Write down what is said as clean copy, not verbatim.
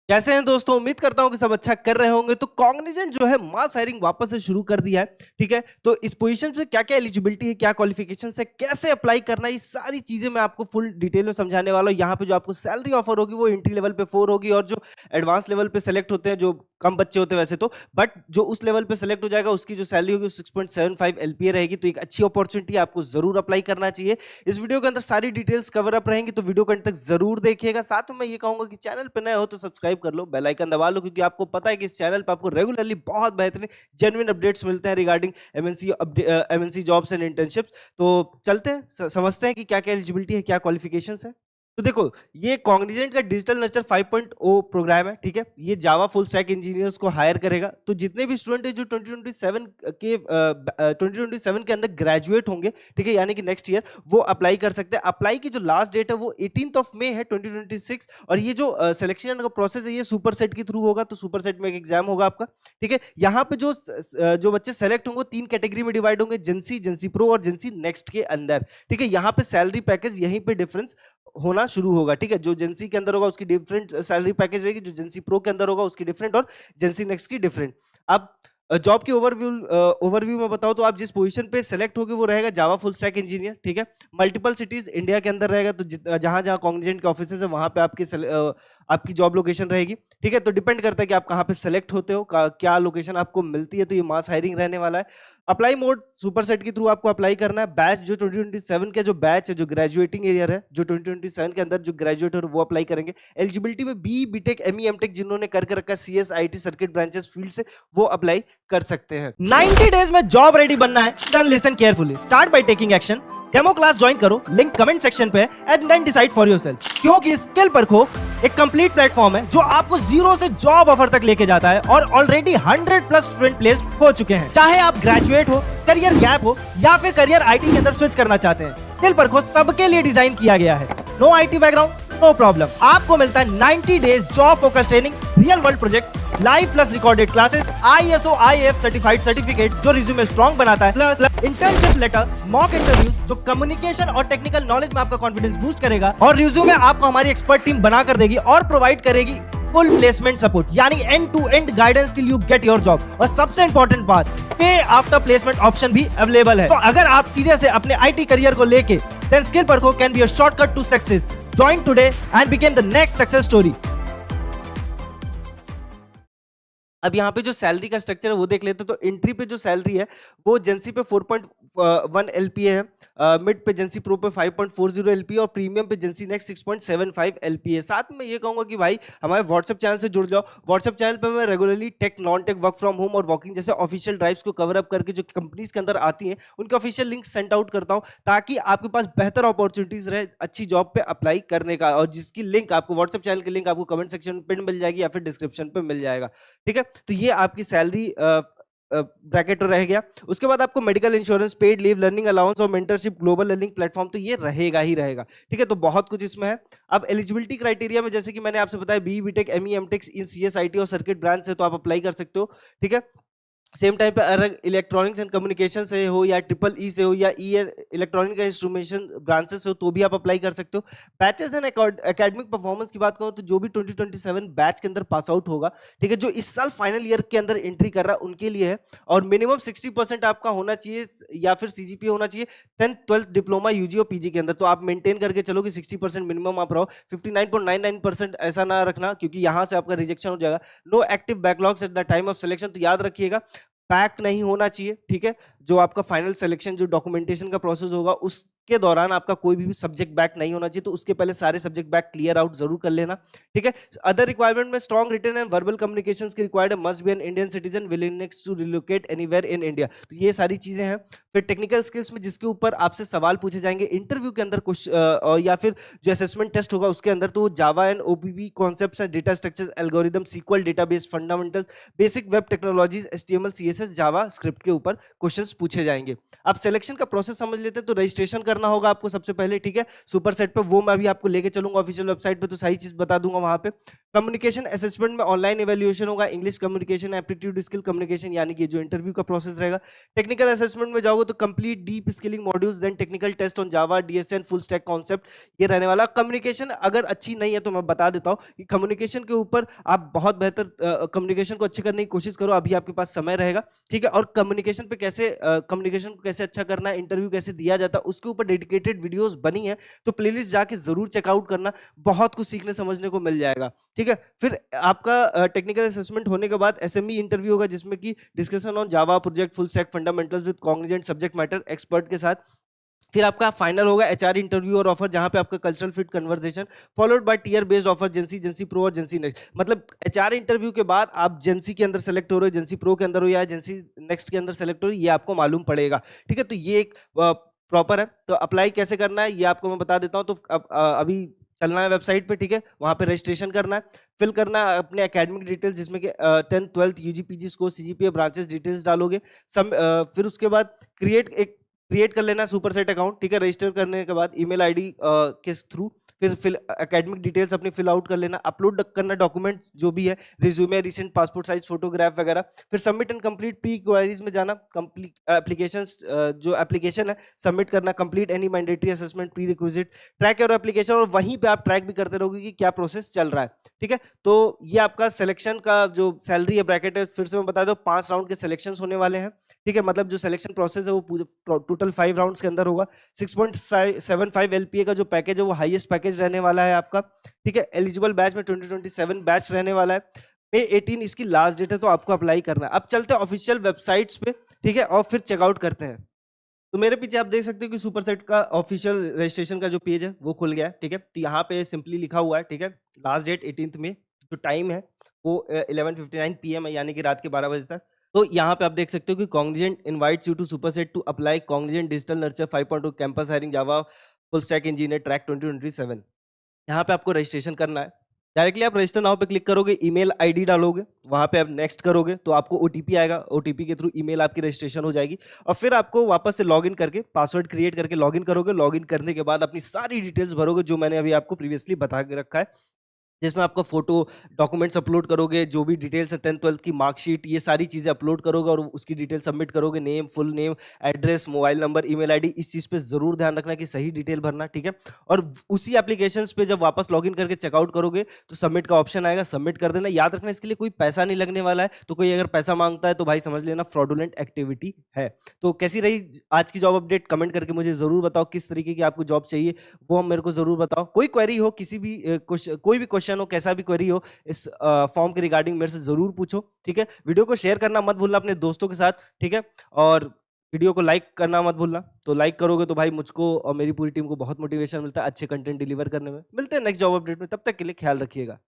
कैसे हैं दोस्तों। उम्मीद करता हूं कि सब अच्छा कर रहे होंगे। तो कॉग्निजेंट जो है मास हायरिंग वापस से शुरू कर दिया है। ठीक है, तो इस पोजीशन पे क्या क्या एलिजिबिलिटी है, क्या क्वालिफिकेशन है, कैसे अप्लाई करना है, ये सारी चीजें मैं आपको फुल डिटेल में समझाने वाला हूं। यहाँ पे जो आपको सैलरी ऑफर होगी वो एंट्री लेवल पे 4 होगी, और जो एडवांस लेवल पे सेलेक्ट होते हैं, जो कम बच्चे होते हैं वैसे तो, बट जो उस लेवल पे सेलेक्ट हो जाएगा उसकी जो सैलरी होगी 6.75 एलपीए रहेगी। तो एक अच्छी अपॉर्चुनिटी है, आपको जरूर अप्लाई करना चाहिए। इस वीडियो के अंदर सारी डिटेल्स कवर अप रहेंगी, तो वीडियो को अंत तक जरूर देखिएगा। साथ में मैं ये कहूंगा कि चैनल पे नए हो तो सब्सक्राइब कर लो, बेल आइकन दबा लो, क्योंकि आपको पता है कि इस चैनल पे आपको रेगुलरली बहुत बेहतरीन जेन्युइन अपडेट्स मिलते हैं regarding MNC jobs and internships. तो चलते हैं, समझते हैं कि क्या क्या एलिजिबिलिटी है, क्या क्वालिफिकेशंस है। तो देखो, ये कॉग्निजेंट का डिजिटल नर्चर 5.0 प्रोग्राम है। ठीक है, ये जावा फुल स्टैक इंजीनियर्स को हायर करेगा। तो जितने भी स्टूडेंट है जो 2027 के अंदर ग्रेजुएट होंगे, ठीक है, यानी कि नेक्स्ट ईयर, वो अप्लाई कर सकते हैं। अप्लाई की जो लास्ट डेट है वो 18 मई है 2026। और ये जो सिलेक्शन का प्रोसेस है ये सुपर सेट के थ्रू होगा। तो सुपर सेट में एक एग्जाम होगा आपका। ठीक है, यहाँ पे जो बच्चे सेलेक्ट होंगे 3 कैटेगरी में डिवाइड होंगे, जेंसी, जेंसी प्रो और जेंसी नेक्स्ट के अंदर। ठीक है, यहाँ पे सैलरी पैकेज यहीं पे डिफरेंस होना शुरू होगा। ठीक है, जो जेंसी के अंदर होगा उसकी डिफरेंट सैलरी पैकेज रहेगी, जो जेंसी प्रो के अंदर होगा उसकी डिफरेंट, और जेंसी नेक्स्ट की डिफरेंट। अब जॉब की ओवरव्यू में बताऊं तो आप जिस पोजीशन पे सेलेक्ट होगे वो रहेगा जावा फुल स्टैक इंजीनियर। ठीक है, मल्टीपल सिटीज इंडिया के अंदर रहेगा। तो जहां जहां कॉग्निजेंट के ऑफिसेज है वहां पे आपकी जॉब लोकेशन रहेगी। ठीक है, तो डिपेंड करता है कि आप कहां पे सेलेक्ट होते हो, क्या लोकेशन आपको मिलती है। तो ये मास हायरिंग रहने वाला है। अप्लाई मोड सुपर सेट के थ्रू आपको अप्लाई करना है। बैच जो 2027 का जो बैच है, जो ग्रेजुएटिंग ईयर है, जो 2027 के अंदर जो ग्रेजुएट है वो अप्लाई करेंगे। एलिजिबिलिटी में बी, बीटेक, एमई, एमटेक जिन्होंने करके रखा है CS, IT, circuit branches field से, वो अप्लाई कर सकते हैं। 90 डेज में जॉब रेडी बनना है। Then listen carefully, start by taking action. Demo class join करो, लिंक कमेंट सेक्शन पे है, and then decide for yourself. क्योंकि स्किल परखो एक कंप्लीट प्लेटफॉर्म है जो आपको जीरो से जॉब ऑफर तक लेके जाता है, और ऑलरेडी 100+ स्टूडेंट प्लेस्ड हो चुके हैं। चाहे आप ग्रेजुएट हो, करियर गैप हो, या फिर करियर आईटी के अंदर स्विच करना चाहते हैं, स्किल परखो सबके लिए डिजाइन किया गया है। No IT background, no problem. आपको मिलता है 90 days job focus training, real world project, live plus recorded classes, ISO IAF certified certificate जो रिज्यूमे स्ट्रांग बनाता है, plus internship letter, mock interviews जो कम्युनिकेशन और टेक्निकल नॉलेज में आपका कॉन्फिडेंस बूस्ट करेगा, और रिज्यूमे आपको हमारी एक्सपर्ट टीम बनाकर देगी और प्रोवाइड करेगी फुल प्लेसमेंट सपोर्ट, यानी end to end guidance till you get your job. और सबसे इंपॉर्टेंट बात, पे आफ्टर प्लेसमेंट ऑप्शन भी अवेलेबल है। तो अगर आप सीरियस है अपने आईटी करियर को लेके, देन स्किल परखो can be a shortcut to success. Join today and become the next success story. अब यहाँ पे जो सैलरी का स्ट्रक्चर है वो देख लेते हैं। तो एंट्री पे जो सैलरी है वो जेंसी पे 4.1 एलपीए है, मिड पे जेंसी प्रो पे 5.40 एलपीए, और प्रीमियम पे जेंसी नेक्स्ट 6.75 एलपीए। साथ में ये कहूंगा कि भाई हमारे व्हाट्सएप चैनल से जुड़ जाओ। व्हाट्सएप चैनल पे मैं regularly tech, non tech, work from home और वॉकिंग जैसे ऑफिशियल ड्राइव्स को कवर अप करके जो कंपनीज के अंदर आती हैं उनके ऑफिशियल लिंक सेंड आउट करता हूँ, ताकि आपके पास बेहतर अपॉर्चुनिटीज रहे अच्छी जॉब पे अप्लाई करने का। और जिसकी लिंक आपको, व्हाट्सएप चैनल की लिंक आपको कमेंट सेक्शन पे मिल जाएगी या फिर डिस्क्रिप्शन पे मिल जाएगा। ठीक है, तो ये आपकी सैलरी ब्रैकेट रह गया। उसके बाद आपको medical insurance, paid leave, learning allowance और मेंटरशिप, ग्लोबल लर्निंग प्लेटफॉर्म, तो ये रहेगा ही रहेगा। ठीक है, तो बहुत कुछ इसमें है। अब एलिजिबिलिटी क्राइटेरिया में जैसे कि मैंने आपसे बताया, B, BTech, ME, MTech in CS, IT और सर्किट ब्रांच से तो आप अप्लाई कर सकते हो। ठीक है, सेम टाइम पे अगर इलेक्ट्रॉनिक्स एंड कम्युनिकेशन से हो, या ट्रिपल ई से हो, या ई इलेक्ट्रॉनिक इंस्ट्रूमेंटेशन ब्रांचेस से हो, तो भी आप अप्लाई कर सकते हो। बैचेस एंड एकेडमिक परफॉर्मेंस की बात करूं तो जो भी 2027 बैच के अंदर पास आउट होगा, ठीक है, जो इस साल फाइनल ईयर के अंदर एंट्री कर रहा है उनके लिए है। और मिनिमम 60% आपका होना चाहिए, या फिर सीजीपीए होना चाहिए 10th 12th डिप्लोमा, यूजी और पीजी के अंदर। तो आप मेंटेन करके चलो कि 60% मिनिमम आप रहो, 59.99% ऐसा ना रखना, क्योंकि यहां से आपका रिजेक्शन हो जाएगा। No active backlogs at the time of selection, तो याद रखिएगा पैक नहीं होना चाहिए। ठीक है, जो आपका फाइनल सिलेक्शन, जो डॉक्यूमेंटेशन का प्रोसेस होगा उसके दौरान आपका कोई भी सब्जेक्ट बैक नहीं होना चाहिए। तो उसके पहले सारे सब्जेक्ट बैक क्लियर आउट जरूर कर लेना। ठीक है, अदर रिक्वायरमेंट में strong written and verbal communications की रिक्वायर्ड है, must be an Indian citizen willingness to relocate anywhere in India. तो ये सारी चीजें हैं। फिर टेक्निकल स्किल्स में जिसके ऊपर आपसे सवाल पूछे जाएंगे इंटरव्यू के अंदर कुछ, या फिर जो असेसमेंट टेस्ट होगा उसके अंदर, तो Java and OPP concepts and data structures, algorithm, SQL, database fundamentals, basic web technologies, HTML, CSS, JavaScript के ऊपर क्वेश्चंस पूछे जाएंगे। अब सिलेक्शन का प्रोसेस समझ लेते हैं। तो रजिस्ट्रेशन करना होगा आपको सबसे पहले। ठीक है, सुपर सेट पे वो मैं अभी आपको लेके चलूंगा ऑफिशियल वेबसाइट पे, तो सही चीज बता दूंगा वहां पे। कम्युनिकेशन असेसमेंट में ऑनलाइन इवैल्यूएशन होगा, English communication, aptitude skill communication यानी कि जो इंटरव्यू का प्रोसेस रहेगा। टेक्निकल असेसमेंट में जाओगे तो complete deep skilling modules, then technical test on Java, DSN, full stack concept, ये रहने वाला। कम्युनिकेशन अगर अच्छी नहीं है तो मैं बता देता हूँ कि कम्युनिकेशन के ऊपर आप बहुत बेहतर कम्युनिकेशन को अच्छे करने की कोशिश करो, अभी आपके पास समय रहेगा, ठीक है। और कम्युनिकेशन पे कैसे कम्युनिकेशन को कैसे अच्छा करना है, इंटरव्यू कैसे दिया जाता है, उसके ऊपर डेडिकेटेड वीडियोस बनी है, तो प्लेलिस्ट जाके जरूर चेकआउट करना, बहुत कुछ सीखने समझने को मिल जाएगा, ठीक है। फिर आपका टेक्निकल असेसमेंट होने के बाद एसएमई इंटरव्यू होगा, जिसमें कि discussion on Java project, full stack fundamentals with Cognizant subject matter expert के साथ। फिर आपका फाइनल होगा एचआर इंटरव्यू और ऑफर, जहां पे आपका cultural fit conversation followed by tier based offer, GenC, GenC pro और जेंसी नेक्स्ट। मतलब एचआर इंटरव्यू के बाद आप जेंसी के अंदर सेलेक्ट हो रहे हो, जेंसी प्रो के अंदर हो या जेंसी नेक्स्ट के अंदर सेलेक्ट हो रहे हो, ये आपको मालूम पड़ेगा, ठीक है। तो ये एक प्रॉपर है। तो अप्लाई कैसे करना है ये आपको मैं बता देता हूँ। तो अभी चलना है वेबसाइट पे, ठीक है, वहां पे रजिस्ट्रेशन करना है, फिल करना है अपने एकेडमिक डिटेल्स, जिसमें कि 10th 12th UG PG score, CGPA, branches details डालोगे। फिर उसके बाद क्रिएट कर लेना सुपर सेट अकाउंट, ठीक है। रजिस्टर करने के बाद ईमेल आईडी के थ्रू फिर एकेडमिक डिटेल्स अपनी फिल आउट कर लेना, अपलोड करना डॉक्यूमेंट जो भी है, resume, recent passport size photograph वगैरह। फिर submit and complete pre queries में जाना, कंप्लीट एप्लीकेशन, जो एप्लीकेशन है सबमिट करना, complete any mandatory assessment pre requisite, track your application, और वहीं पे आप ट्रैक भी करते रहोगे कि क्या प्रोसेस चल रहा है, ठीक है। तो ये आपका सिलेक्शन का जो सैलरी है ब्रैकेट है, फिर से मैं बता दूं 5 राउंड के सिलेक्शन होने वाले हैं, ठीक है। मतलब जो सिलेक्शन प्रोसेस है वो पूरे टोटल 5 राउंड्स के अंदर होगा। 6.75 एलपीए का जो पैकेज है वो हाईएस्ट पैकेज रहने वाला है आपका, ठीक है। एलिजिबल बैच में 2027 बैच रहने वाला है। मई 18 इसकी लास्ट डेट है, तो आपको अप्लाई करना है। अब चलते हैं ऑफिशियल वेबसाइट्स पे, ठीक है, और फिर चेकआउट करते हैं। तो मेरे पीछे आप देख सकते हो कि सुपरसेट का ऑफिशियल रजिस्ट्रेशन का जो पेज है वो खुल गया है, ठीक है। तो यहाँ पे सिंपली लिखा हुआ है, ठीक है, लास्ट डेट 18th में, जो टाइम है वो 11:59 PM है, यानी कि रात के 12 बजे तक। तो यहाँ पे आप देख सकते हो कि Cognizant invites you to Superset to apply Cognizant digital nurture 5.2 campus hiring Java full stack engineer track 2027। यहाँ पे आपको रजिस्ट्रेशन करना है। डायरेक्टली आप रजिस्टर नाउ पे क्लिक करोगे, ईमेल आईडी डालोगे, वहां पे आप नेक्स्ट करोगे तो आपको ओटीपी आएगा, ओटीपी के थ्रू ईमेल आपकी रजिस्ट्रेशन हो जाएगी। और फिर आपको वापस से लॉगिन करके पासवर्ड क्रिएट करके लॉगिन करोगे। लॉगिन करने के बाद अपनी सारी डिटेल्स भरोगे, जो मैंने अभी आपको प्रीवियसली बता के रखा है, जिसमें आपका फोटो, डॉक्यूमेंट्स अपलोड करोगे, जो भी डिटेल्स है 10th 12th की मार्कशीट, ये सारी चीजें अपलोड करोगे और उसकी डिटेल सबमिट करोगे, name, full name, address, mobile number, email ID. इस चीज पे जरूर ध्यान रखना कि सही डिटेल भरना, ठीक है। और उसी एप्लीकेशंस पे जब वापस लॉगिन करके चेकआउट करोगे तो सबमिट का ऑप्शन आएगा, सबमिट कर देना। याद रखना इसके लिए कोई पैसा नहीं लगने वाला है, तो कोई अगर पैसा मांगता है तो भाई समझ लेना फ्रॉडुलेंट एक्टिविटी है। तो कैसी रही आज की जॉब अपडेट, कमेंट करके मुझे जरूर बताओ किस तरीके की आपको जॉब चाहिए, वो मेरे को जरूर बताओ। कोई क्वेरी हो, किसी भी कोई भी क्वेश्चन हो, कैसा भी क्वेरी हो, इस फॉर्म के रिगार्डिंग मेरे से जरूर पूछो, ठीक है। वीडियो को शेयर करना मत भूलना अपने दोस्तों के साथ, ठीक है। और वीडियो को लाइक करना मत भूलना। तो लाइक करोगे तो भाई मुझको और मेरी पूरी टीम को बहुत मोटिवेशन मिलता है अच्छे कंटेंट डिलीवर करने में। मिलते हैं नेक्स्ट जॉब अपडेट में, तब तक के लिए ख्याल रखिएगा।